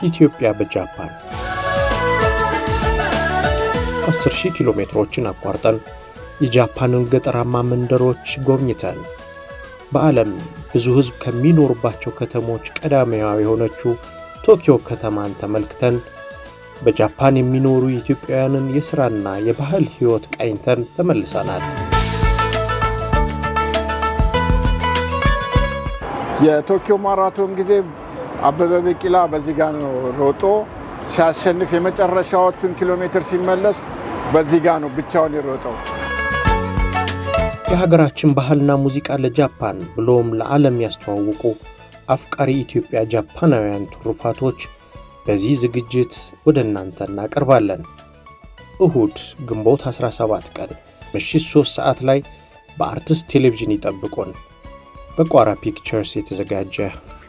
ኢትዮጵያ በጃፓን 10,000 ኪሎ ሜትሮችን አቋርጠን የጃፓንን ገጠራማ መንደሮች ጎብኝተን በዓለም ብዙ ሕዝብ ከሚኖርባቸው ከተሞች ቀዳሚዋ የሆነችው ቶኪዮ ከተማን ተመልክተን በጃፓን የሚኖሩ ኢትዮጵያውያንን የሥራና የባህል ሕይወት ቃኝተን ተመልሰናል። የቶኪዮ ማራቶን ጊዜ አበበ ቢቂላ በዚህ ጋር ነው ሮጦ ሲያሸንፍ የመጨረሻዎቹን ኪሎ ሜትር ሲመለስ በዚህ ጋር ነው ብቻውን የሮጠው። የሀገራችን ባህልና ሙዚቃ ለጃፓን ብሎም ለዓለም ያስተዋውቁ አፍቃሪ ኢትዮጵያ ጃፓናውያን ትሩፋቶች በዚህ ዝግጅት ወደ እናንተ እናቀርባለን። እሁድ ግንቦት 17 ቀን ምሽት 3 ሰዓት ላይ በአርትስት ቴሌቪዥን ይጠብቁን። በቋራ ፒክቸርስ የተዘጋጀ